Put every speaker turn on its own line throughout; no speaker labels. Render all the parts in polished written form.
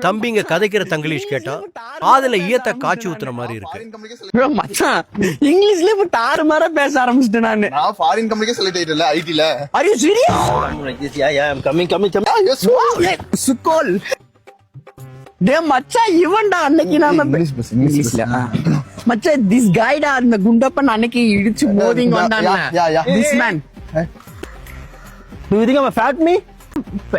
தம்பிங்க கதைக்கிற தங்கிலீஷ் கேட்டா அதுல ஈயத்த காய்ச்சி ஊத்துற மாதிரி இருக்கு.
மச்சான் இங்கிலீஷ்ல இப்ப தாறுமாறா பேச ஆரம்பிச்சிட்டேன் நானு.
நான் ஃபாரின் கம்பெனிக்கே செலக்ட் ஆயிட்டல ஐடில.
Are you serious?
Yeah, I'm coming.
சுக்கோல். டேய் மச்சான் இவன்டா அன்னைக்கு நாம இங்கிலீஷ்ல மச்சான் this guy டா அந்த குண்டப்பன் அன்னைக்கு இடிச்சு மோதிங் வந்தானே. This man. Do you think I'm a fat me?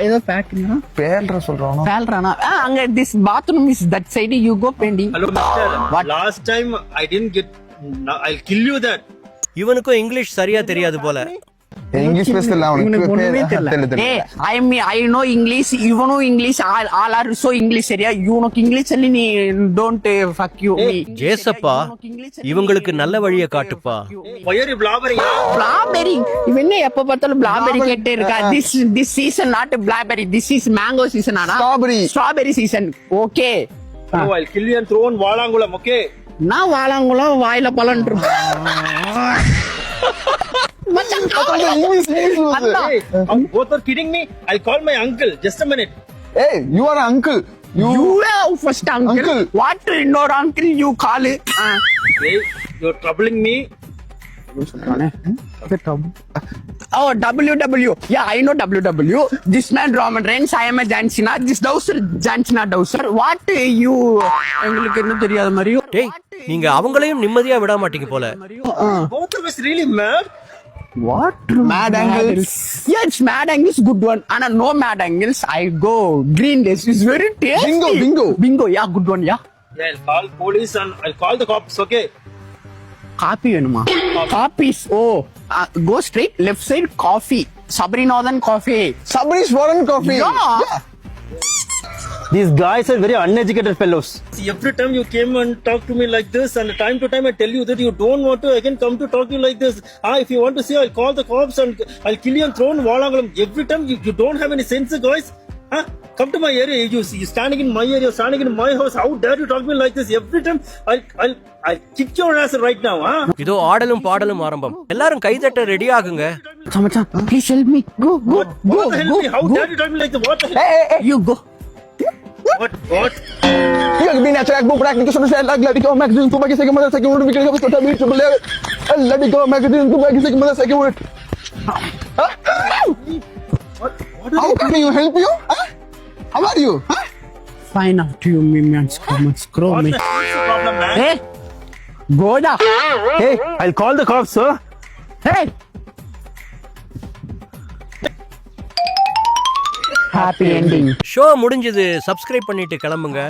ஏதோ ஃபேக்ட்னா
பேல்ற சொல்றானோ
பேல்றானா அங்க this bathroom is that side you go pending.
Hello mister.
What?
Last time I didn't get. I'll kill you that.
இவனுக்கும் English சரியா தெரியாது போல.
இங்கிலீஷ் பேசல
இவனுக்கு ஒண்ணுமே தெரியல.
அவனுக்கு
ஏய் I know English இவனும் English all are so English சரியா இவனுக்கு இங்கிலீஷ் சொல்லி நீ don't fuck you me.
ஜேசப்பா இவங்களுக்கு நல்ல வழியை காட்டுப்பா.
Why are you blabbering?
Blackberry இவன் எப்ப பார்த்தாலும் blackberry கேட்டே இருக்கா. this season not blackberry, this is mango season ஆனா strawberry season. Okay.
No, I'll kill you and throw on Valangulam. Okay.
நான் வாழாங்குளம் வாயில பலன்ட்டு மச்சான்
English
Hey, both are kidding me. I'll call my uncle. Just a minute.
ஏய் you are an uncle.
you have first uncle. What இன்னொரு uncle you call?
Hey, you're troubling me.
Oh, WW. Yeah, I know WW. This man Roman Reigns, I am a John Cena. This Dowser, John Cena Dowser. What you? எங்களுக்கு என்ன தெரியாத மாதிரியோ.
டேய் நீங்க அவங்களையும் நிம்மதியா விட மாட்டீங்க போல.
Both of us really mad.
What?
Mad angles.
Yeah, it's mad angles, good one. And no mad angles, I go green days. It's very tasty. Bingo. Yeah, good one. Yeah.
Yeah, I'll call police and I'll call the cops. Okay.
Coffee வேணுமா? Coffees. Oh, go straight left side coffee. Sabrinadan coffee.
Sabri's foreign coffee.
Yeah.
These guys are very uneducated fellows. Every time you came and talk to me like this, and time to time I tell you that you don't want to again come to talk to you like this. If you want to see, I'll call the cops and I'll kill you and throw in Valangulam. Every time you don't have any sense, guys. Come to my area. You standing in my area, standing in my house. How dare you talk to me like this? Every time I'll kick your ass right now.
இதோ ஆடலும் பாடலும் ஆரம்பம். எல்லாரும் கைதட்ட ready ஆகுங்க.
மச்சான் please help me. Go.
What the hell? How dare you talk to me like this? What the hell?
Hey, you go.
What?
You'll be natural book practice on the let go magazine to make a second second because of the beat to believe. Let go magazine to make a second. How can you help you? How are you?
Fine up to you, me man. Screw
What
me.
the hell is the problem, man?
Hey, go da.
Hey, I'll call the cops, sir.
Hey. Happy ending.
Show முடிஞ்சது. Subscribe பண்ணிட்டு கிளம்புங்க.